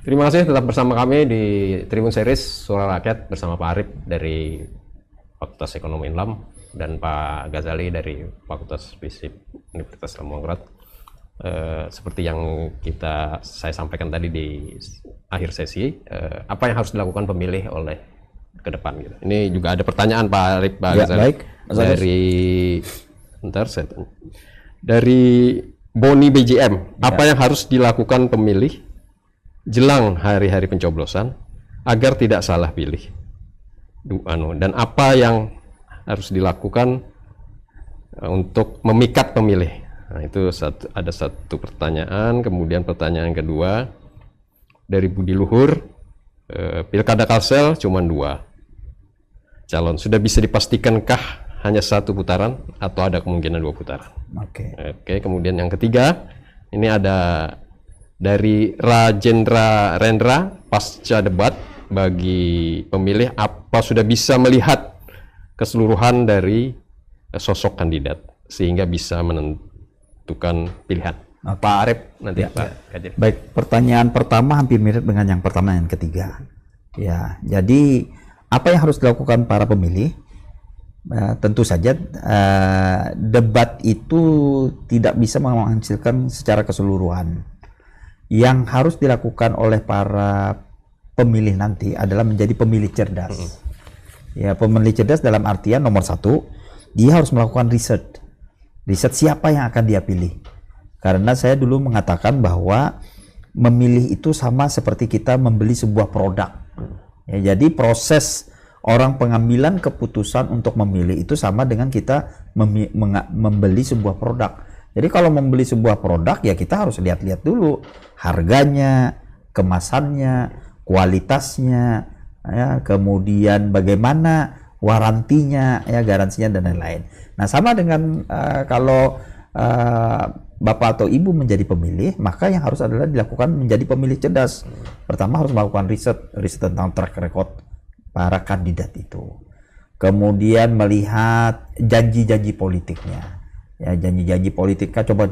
Terima kasih tetap bersama kami di Tribun Series Suara Rakyat bersama Pak Arif dari Fakultas Ekonomi Unlam dan Pak Ghazali dari Fakultas Fisip Universitas Ilmu seperti yang saya sampaikan tadi di akhir sesi, apa yang harus dilakukan pemilih oleh ke depan gitu. Ini juga ada pertanyaan Pak Arif, Pak Ghazali. Baik, dari Boni BJM, apa yang harus dilakukan pemilih jelang hari-hari pencoblosan agar tidak salah pilih? Dan apa yang harus dilakukan untuk memikat pemilih? Nah, itu ada satu pertanyaan. Kemudian pertanyaan kedua dari Budi Luhur, Pilkada Kalsel cuma 2 calon. Sudah bisa dipastikankah hanya 1 putaran atau ada kemungkinan 2 putaran? Oke, kemudian yang ketiga, ini ada dari Rajendra Rendra, pasca debat bagi pemilih, apa sudah bisa melihat keseluruhan dari sosok kandidat sehingga bisa menentukan pilihan? Pak Arif nanti ya, Pak Ghazali. Baik, pertanyaan pertama hampir mirip dengan yang pertama dan ketiga. Ya, jadi apa yang harus dilakukan para pemilih? Tentu saja debat itu tidak bisa menghasilkan secara keseluruhan. Yang harus dilakukan oleh para pemilih nanti adalah menjadi pemilih cerdas. Ya, pemilih cerdas dalam artian nomor 1, dia harus melakukan riset. Riset siapa yang akan dia pilih. Karena saya dulu mengatakan bahwa memilih itu sama seperti kita membeli sebuah produk. Ya, jadi proses orang pengambilan keputusan untuk memilih itu sama dengan kita membeli sebuah produk. Jadi kalau membeli sebuah produk ya kita harus lihat-lihat dulu harganya, kemasannya, kualitasnya, ya, kemudian bagaimana warantinya, ya, garansinya dan lain-lain. Nah, sama dengan kalau Bapak atau Ibu menjadi pemilih, maka yang harus adalah dilakukan menjadi pemilih cerdas. Pertama harus melakukan riset tentang track record para kandidat itu. Kemudian melihat janji-janji politiknya. Ya, janji-janji politiknya coba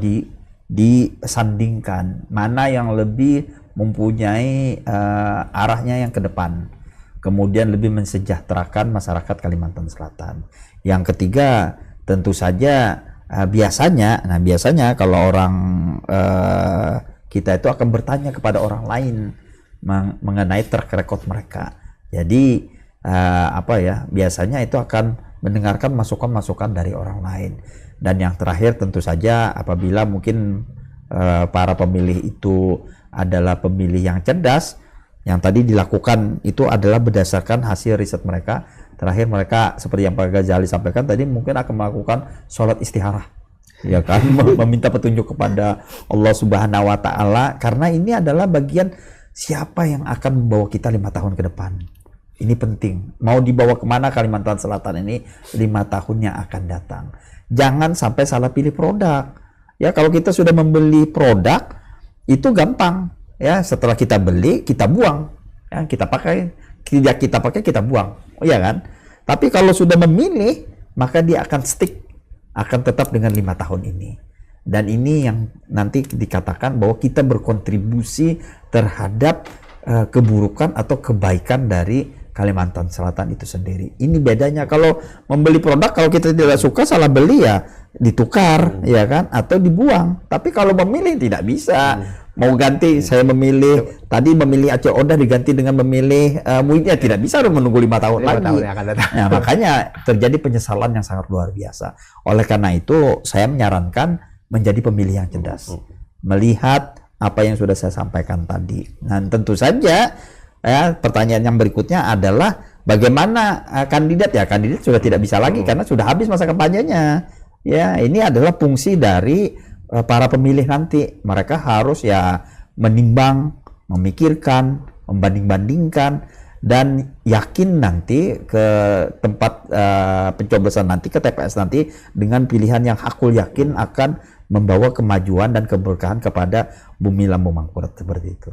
disandingkan mana yang lebih mempunyai arahnya yang ke depan. Kemudian lebih mensejahterakan masyarakat Kalimantan Selatan. Yang ketiga, tentu saja biasanya kalau orang kita itu akan bertanya kepada orang lain mengenai track record mereka. Jadi biasanya itu akan mendengarkan masukan-masukan dari orang lain. Dan yang terakhir tentu saja apabila mungkin para pemilih itu adalah pemilih yang cerdas, yang tadi dilakukan itu adalah berdasarkan hasil riset mereka. Terakhir mereka seperti yang Pak Ghazali sampaikan tadi mungkin akan melakukan sholat istikharah, ya kan, meminta petunjuk kepada Allah Subhanahu Wa Taala, karena ini adalah bagian siapa yang akan membawa kita 5 tahun ke depan. Ini penting. Mau dibawa kemana Kalimantan Selatan ini 5 tahun yang akan datang. Jangan sampai salah pilih produk. Ya, kalau kita sudah membeli produk itu gampang. Ya, setelah kita beli kita buang. Ya, kita pakai, tidak kita pakai kita buang. Oh iya kan? Tapi kalau sudah memilih maka dia akan stick, akan tetap dengan 5 tahun ini. Dan ini yang nanti dikatakan bahwa kita berkontribusi terhadap keburukan atau kebaikan dari Kalimantan Selatan itu sendiri. Ini bedanya. Kalau membeli produk, kalau kita tidak suka salah beli ya ditukar, ya kan, atau dibuang. Tapi kalau memilih tidak bisa. Mau ganti, saya memilih tadi memilih Aceh Odah diganti dengan memilih Muhyiddin, tidak bisa dong menunggu 5 tahun lagi. Tahun yang akan datang. Nah, makanya terjadi penyesalan yang sangat luar biasa. Oleh karena itu, saya menyarankan menjadi pemilih yang cerdas. Melihat apa yang sudah saya sampaikan tadi. Nah, tentu saja ya, pertanyaan yang berikutnya adalah bagaimana kandidat sudah tidak bisa lagi karena sudah habis masa kampanyenya. Ya, ini adalah fungsi dari para pemilih nanti. Mereka harus ya menimbang, memikirkan, membanding-bandingkan dan yakin nanti ke tempat pencoblosan nanti, ke TPS nanti dengan pilihan yang hakul yakin akan membawa kemajuan dan keberkahan kepada bumi Lampung Mangkurat seperti itu.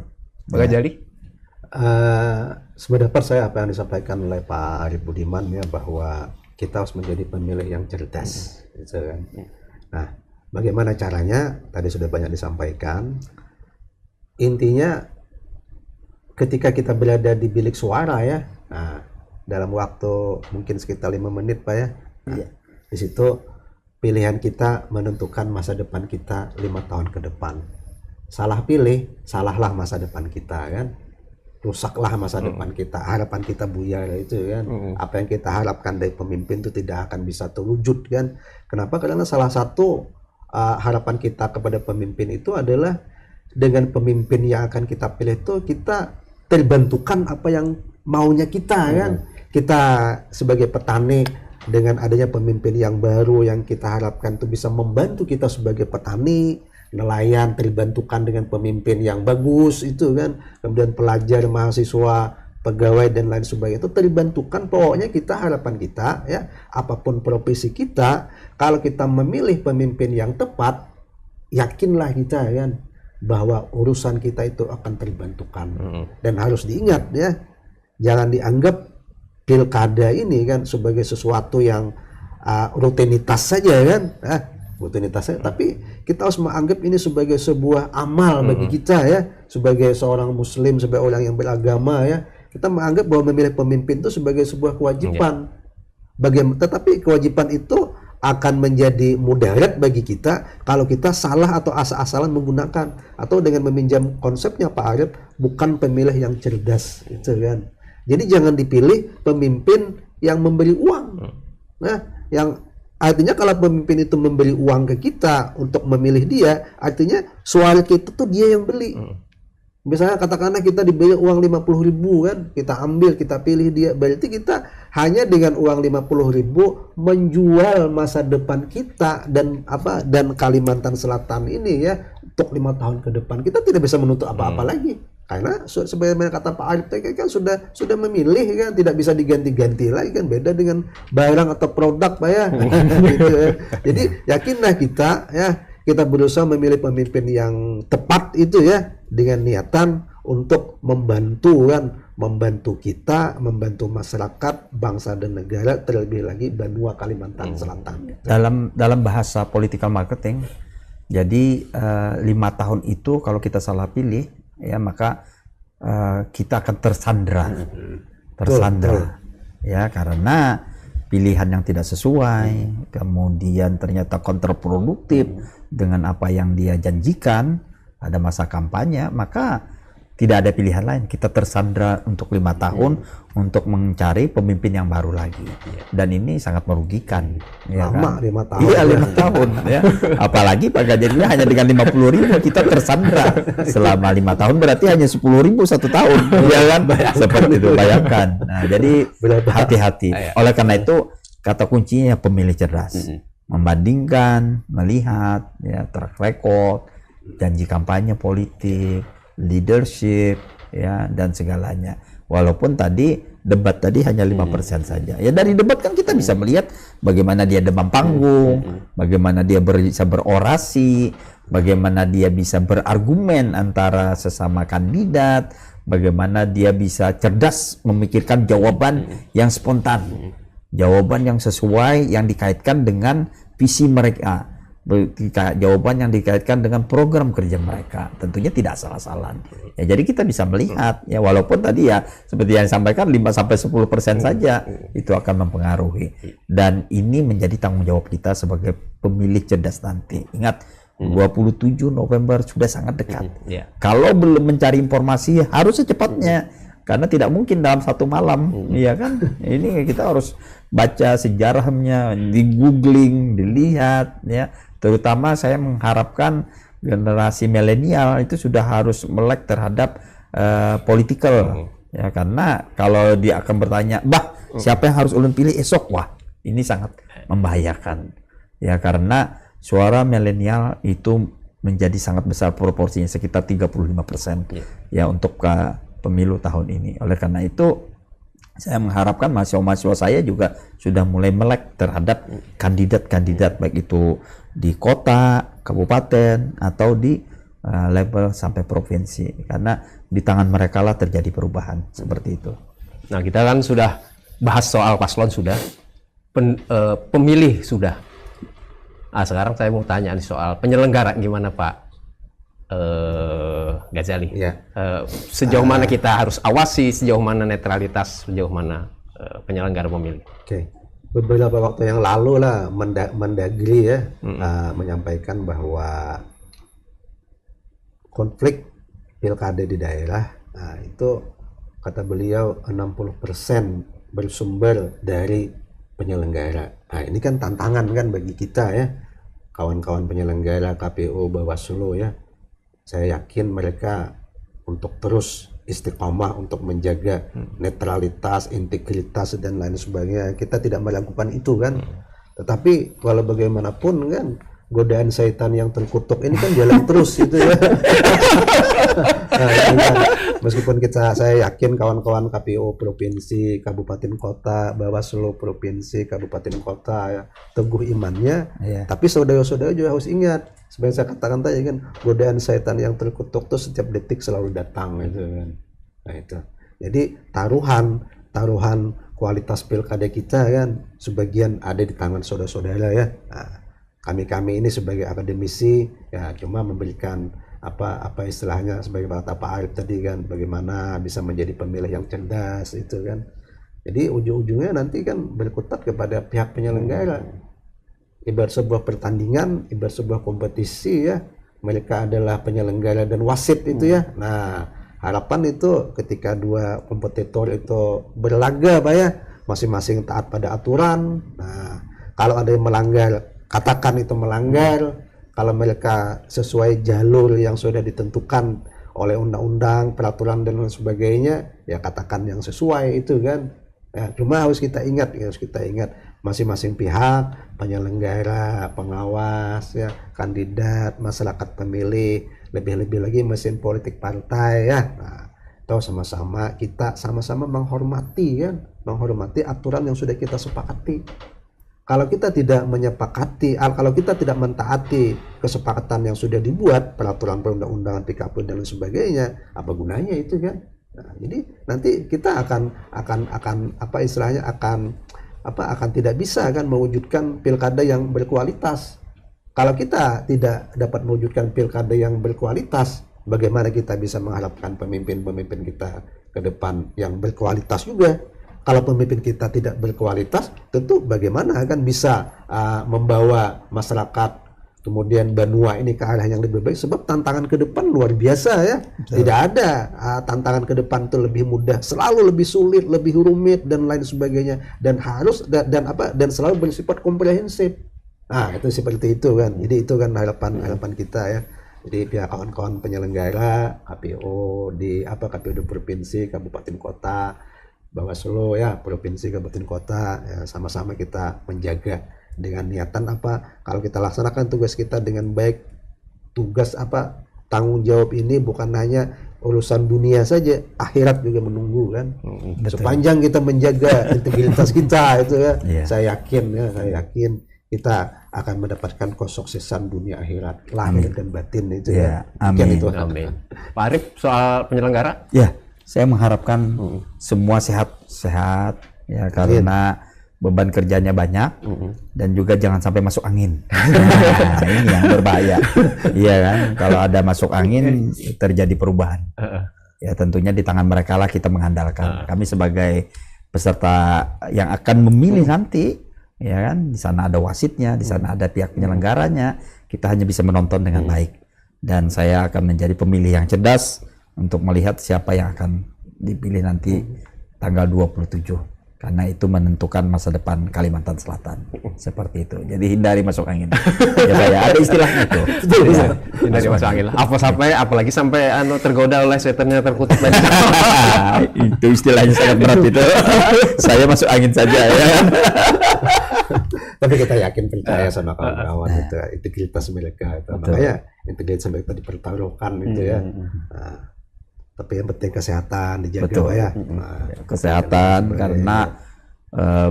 Pak Ghazali? Sependapat saya apa yang disampaikan oleh Pak Arif Budiman ya, bahwa kita harus menjadi pemilih yang cerdas, gitu kan. Nah, bagaimana caranya? Tadi sudah banyak disampaikan. Intinya ketika kita berada di bilik suara ya, nah, dalam waktu mungkin sekitar 5 menit Pak ya, nah, di situ pilihan kita menentukan masa depan kita 5 tahun ke depan. Salah pilih, salahlah masa depan kita kan, rusaklah masa depan kita, harapan kita buyar itu kan, apa yang kita harapkan dari pemimpin itu tidak akan bisa terwujud kan. Kenapa? Karena salah satu harapan kita kepada pemimpin itu adalah dengan pemimpin yang akan kita pilih itu kita terbantukan apa yang maunya kita kan. Kita sebagai petani dengan adanya pemimpin yang baru yang kita harapkan itu bisa membantu kita sebagai petani, nelayan terbantukan dengan pemimpin yang bagus itu kan, kemudian pelajar, mahasiswa, pegawai dan lain sebagainya itu terbantukan. Pokoknya kita harapan kita ya, apapun profesi kita, kalau kita memilih pemimpin yang tepat, yakinlah kita kan bahwa urusan kita itu akan terbantukan. Dan harus diingat ya, jangan dianggap pilkada ini kan sebagai sesuatu yang rutinitas saja kan, rutinitas saja. Tapi kita harus menganggap ini sebagai sebuah amal bagi kita ya, sebagai seorang muslim, sebagai orang yang beragama ya, kita menganggap bahwa memilih pemimpin itu sebagai sebuah kewajiban. Tetapi kewajiban itu akan menjadi mudarat bagi kita kalau kita salah atau asal-asalan menggunakan, atau dengan meminjam konsepnya Pak Arief, bukan pemilih yang cerdas itu kan. Jadi jangan dipilih pemimpin yang memberi uang. Nah, yang artinya kalau pemimpin itu memberi uang ke kita untuk memilih dia, artinya suara kita tuh dia yang beli. Misalnya katakanlah kita diberi uang 50.000 kan, kita ambil, kita pilih dia, berarti kita hanya dengan uang 50.000 menjual masa depan kita dan Kalimantan Selatan ini ya untuk 5 tahun ke depan. Kita tidak bisa menuntut apa-apa lagi. Karena sebagaimana kata Pak Arief kan sudah memilih kan, tidak bisa diganti-ganti lagi kan, beda dengan barang atau produk Pak ya. Gitu ya. Jadi yakinlah kita ya, kita berusaha memilih pemimpin yang tepat itu ya, dengan niatan untuk membantu kita, membantu masyarakat, bangsa dan negara, terlebih lagi benua Kalimantan Selatan. Dalam bahasa political marketing, jadi 5 tahun itu kalau kita salah pilih ya, maka kita akan tersandra ya, karena pilihan yang tidak sesuai, kemudian ternyata kontraproduktif dengan apa yang dia janjikan pada masa kampanye, maka tidak ada pilihan lain. Kita tersandra untuk 5 tahun untuk mencari pemimpin yang baru lagi, dan ini sangat merugikan. Lama Ya kan? 5 tahun. Iya 5 tahun ya. Apalagi Pak Ganjarnya hanya dengan 50.000 kita tersandra selama 5 tahun, berarti hanya 10.000 1 tahun, ya kan? Seperti itu, bayangkan. Nah, jadi hati-hati. Oleh karena itu kata kuncinya pemilih cerdas, membandingkan, melihat ya track record, janji kampanye politik, leadership ya, dan segalanya. Walaupun tadi debat tadi hanya 5% saja. Ya dari debat kan kita bisa melihat bagaimana dia demam panggung, bagaimana dia bisa berorasi, bagaimana dia bisa berargumen antara sesama kandidat, bagaimana dia bisa cerdas memikirkan jawaban yang spontan, jawaban yang sesuai, yang dikaitkan dengan visi mereka, jawaban yang dikaitkan dengan program kerja mereka, tentunya tidak salah-salah. Ya, jadi kita bisa melihat ya, walaupun tadi ya seperti yang disampaikan 5-10% saja itu akan mempengaruhi, dan ini menjadi tanggung jawab kita sebagai pemilih cerdas nanti. Ingat 27 November sudah sangat dekat. Kalau belum mencari informasi harus secepatnya, karena tidak mungkin dalam 1 malam, ya kan? Ini kita harus baca sejarahnya, di googling, dilihat ya. Terutama saya mengharapkan generasi milenial itu sudah harus melek terhadap political ya, karena kalau dia akan bertanya, "Bah, siapa yang harus ulun pilih esok?" Wah, ini sangat membahayakan ya, karena suara milenial itu menjadi sangat besar proporsinya, sekitar 35% ya untuk pemilu tahun ini. Oleh karena itu saya mengharapkan mahasiswa-mahasiswa saya juga sudah mulai melek terhadap kandidat-kandidat, baik itu di kota, kabupaten, atau di level sampai provinsi, karena di tangan mereka lah terjadi perubahan seperti itu. Nah, kita kan sudah bahas soal paslon sudah, pemilih sudah. Sekarang saya mau tanya nih soal penyelenggara, gimana Pak Pak Ghazali. Ya. Sejauh mana kita harus awasi, sejauh mana netralitas, sejauh mana penyelenggara pemilu. Oke. Beberapa waktu yang lalu lah Mendagri ya menyampaikan bahwa konflik pilkada di daerah, nah itu kata beliau 60% bersumber dari penyelenggara. Nah ini kan tantangan kan bagi kita ya, kawan-kawan penyelenggara KPU, Bawaslu ya. Saya yakin mereka untuk terus istiqomah untuk menjaga netralitas, integritas dan lain sebagainya. Kita tidak melakukan itu kan. Tetapi walau bagaimanapun kan godaan setan yang terkutuk ini kan jalan terus itu ya. Nah, itu kan. Meskipun saya yakin kawan-kawan KPU provinsi, kabupaten kota, Bawaslu provinsi, kabupaten kota ya, teguh imannya, tapi saudara-saudara juga harus ingat, sebenarnya saya katakan tadi kan, godaan setan yang terkutuk tuh setiap detik selalu datang gitu kan. Nah itu. Jadi taruhan kualitas pilkada kita kan sebagian ada di tangan saudara-saudara ya. Nah, kami ini sebagai akademisi ya cuma memberikan apa istilahnya sebagai kata Pak Arif tadi kan, bagaimana bisa menjadi pemilih yang cerdas itu kan. Jadi ujung-ujungnya nanti kan berkutat kepada pihak penyelenggara. Ibarat sebuah pertandingan, ibarat sebuah kompetisi ya, mereka adalah penyelenggara dan wasit itu ya. Nah, harapan itu ketika dua kompetitor itu berlaga Pak ya, masing-masing taat pada aturan. Nah, kalau ada yang melanggar, katakan itu melanggar. Kalau mereka sesuai jalur yang sudah ditentukan oleh undang-undang, peraturan dan lain sebagainya, ya katakan yang sesuai itu kan. Ya, cuma harus kita ingat masing-masing pihak, penyelenggara, pengawas, ya, kandidat, masyarakat pemilih, lebih-lebih lagi mesin politik partai ya. Nah, atau sama-sama kita sama-sama menghormati aturan yang sudah kita sepakati. Kalau kita tidak menyepakati, kalau kita tidak mentaati kesepakatan yang sudah dibuat, peraturan perundang-undangan, PKPU dan lain sebagainya, apa gunanya itu kan? Nah, jadi nanti kita akan tidak bisa kan mewujudkan pilkada yang berkualitas. Kalau kita tidak dapat mewujudkan pilkada yang berkualitas, bagaimana kita bisa mengharapkan pemimpin-pemimpin kita ke depan yang berkualitas juga? Kalau pemimpin kita tidak berkualitas, tentu bagaimana kan bisa membawa masyarakat kemudian Banua ini ke arah yang lebih baik, sebab tantangan ke depan luar biasa ya. Betul. Tidak ada tantangan ke depan itu lebih mudah, selalu lebih sulit, lebih rumit dan lain sebagainya, dan harus dan selalu bersifat komprehensif. Nah, itu seperti itu kan. Jadi itu kan harapan kita ya. Jadi pihak kawan-kawan penyelenggara KPU KPU di provinsi, kabupaten kota, Bawaslu ya, provinsi, kabupaten kota ya, sama-sama kita menjaga dengan niatan kalau kita laksanakan tugas kita dengan baik, tanggung jawab ini bukan hanya urusan dunia saja, akhirat juga menunggu kan. Sepanjang kita menjaga integritas kita itu ya, saya yakin kita akan mendapatkan kesuksesan dunia akhirat, lahir dan batin itu ya. Amin. Itu. Amin. Pak Arif, soal penyelenggara? Ya, saya mengharapkan semua sehat ya, karena beban kerjanya banyak dan juga jangan sampai masuk angin. Nah, ini yang berbahaya. Iya kan, kalau ada masuk angin terjadi perubahan. Ya tentunya di tangan mereka lah kita mengandalkan. Kami sebagai peserta yang akan memilih nanti, ya kan, di sana ada wasitnya, di sana ada pihak penyelenggaranya. Kita hanya bisa menonton dengan baik. Dan saya akan menjadi pemilih yang cerdas untuk melihat siapa yang akan dipilih nanti tanggal 27, karena itu menentukan masa depan Kalimantan Selatan. Seperti itu. Jadi hindari masuk angin. Ya Pak ya, ada istilahnya itu. Ya, hindari masuk angin. Apalagi sampai tergoda oleh setannya terkutuk tadi. Itu istilahnya sangat berat itu. Saya masuk angin saja ya. Tapi kita yakin percaya sama kawan-kawan itu integritas mereka itu. Makanya integritas mereka dipertaruhkan itu ya. Tapi yang penting kesehatan dijaga. Betul. Ya. Kesehatan karena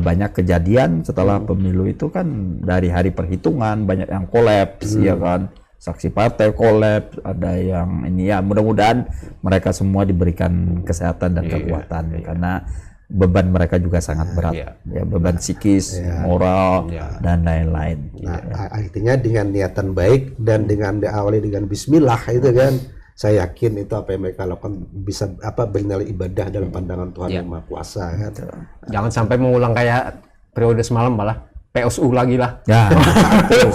banyak kejadian setelah pemilu itu kan dari hari perhitungan banyak yang kolaps ya kan, saksi partai kolaps, ada yang ini ya, mudah-mudahan mereka semua diberikan kesehatan dan kekuatan karena beban mereka juga sangat berat ya, beban psikis, moral dan lain-lain. Nah, artinya dengan niatan baik dan dengan diawali dengan bismillah itu kan, saya yakin itu apa yang mereka lakukan bisa bernilai ibadah dalam pandangan Tuhan Iya. yang Maha Kuasa kan. Jangan sampai mengulang kayak periode semalam malah PSU lagi lah. Ya, itu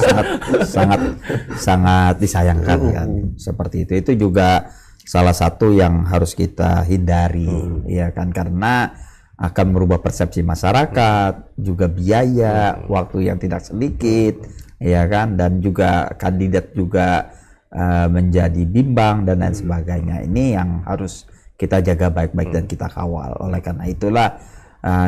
sangat disayangkan kan seperti itu. Itu juga salah satu yang harus kita hindari, ya kan, karena akan merubah persepsi masyarakat, juga biaya, waktu yang tidak sedikit, ya kan, dan juga kandidat juga menjadi bimbang dan lain sebagainya. Ini yang harus kita jaga baik-baik dan kita kawal. Oleh karena itulah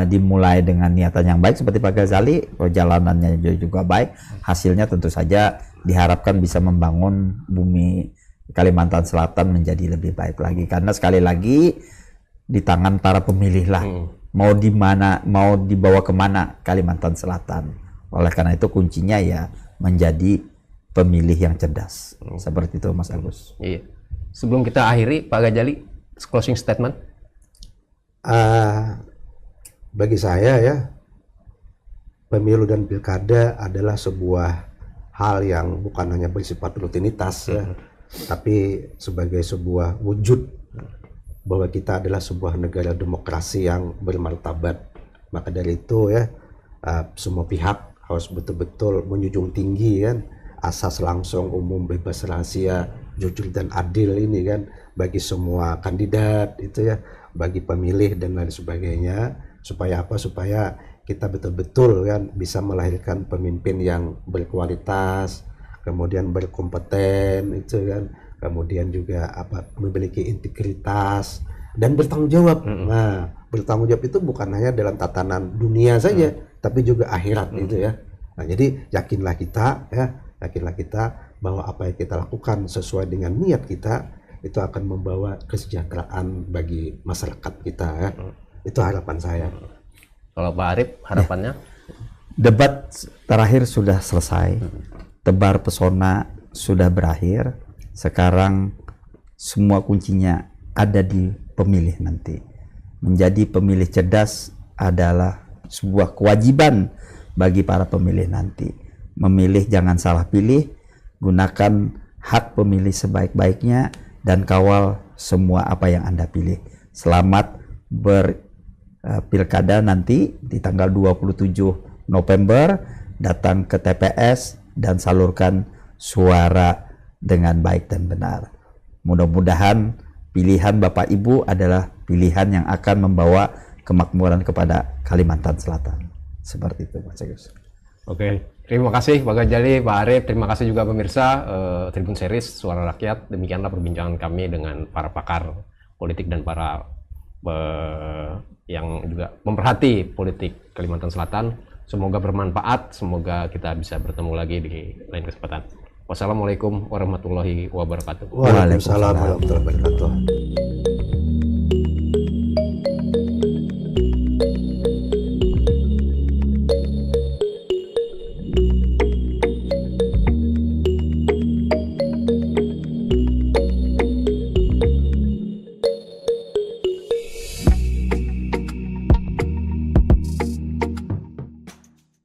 dimulai dengan niatan yang baik seperti Pak Ghazali, perjalanannya juga baik, hasilnya tentu saja diharapkan bisa membangun bumi Kalimantan Selatan menjadi lebih baik lagi. Karena sekali lagi di tangan para pemilih lah, mau di mana, mau dibawa kemana Kalimantan Selatan. Oleh karena itu kuncinya ya menjadi pemilih yang cerdas. Seperti itu Mas Agus. Iya. Sebelum kita akhiri, Pak Ghazali, closing statement. Bagi saya ya, pemilu dan pilkada adalah sebuah hal yang bukan hanya bersifat rutinitas ya, tapi sebagai sebuah wujud bahwa kita adalah sebuah negara demokrasi yang bermartabat. Maka dari itu ya, semua pihak harus betul-betul menjunjung tinggi kan asas langsung, umum, bebas, rahasia, jujur dan adil ini kan bagi semua kandidat itu ya, bagi pemilih dan lain sebagainya, supaya apa? Supaya kita betul-betul kan bisa melahirkan pemimpin yang berkualitas, kemudian berkompeten itu kan, kemudian juga memiliki integritas dan bertanggung jawab. Nah, bertanggung jawab itu bukan hanya dalam tatanan dunia saja, tapi juga akhirat itu ya. Nah, jadi yakinlah kita bahwa apa yang kita lakukan sesuai dengan niat kita itu akan membawa kesejahteraan bagi masyarakat kita ya. Itu harapan saya. Kalau Pak Arif, harapannya? Debat terakhir sudah selesai, tebar pesona sudah berakhir. Sekarang semua kuncinya ada di pemilih nanti. Menjadi pemilih cerdas adalah sebuah kewajiban bagi para pemilih nanti. Memilih jangan salah pilih, gunakan hak pemilih sebaik-baiknya dan kawal semua apa yang Anda pilih. Selamat berpilkada nanti di tanggal 27 November, datang ke TPS dan salurkan suara dengan baik dan benar. Mudah-mudahan pilihan Bapak Ibu adalah pilihan yang akan membawa kemakmuran kepada Kalimantan Selatan. Seperti itu Mas Agus. Oke, terima kasih Pak Ghazali, Pak Arif, terima kasih juga pemirsa Tribun Series Suara Rakyat. Demikianlah perbincangan kami dengan para pakar politik dan para yang juga pemerhati politik Kalimantan Selatan. Semoga bermanfaat, semoga kita bisa bertemu lagi di lain kesempatan. Wassalamualaikum warahmatullahi wabarakatuh. Waalaikumsalam warahmatullahi wabarakatuh.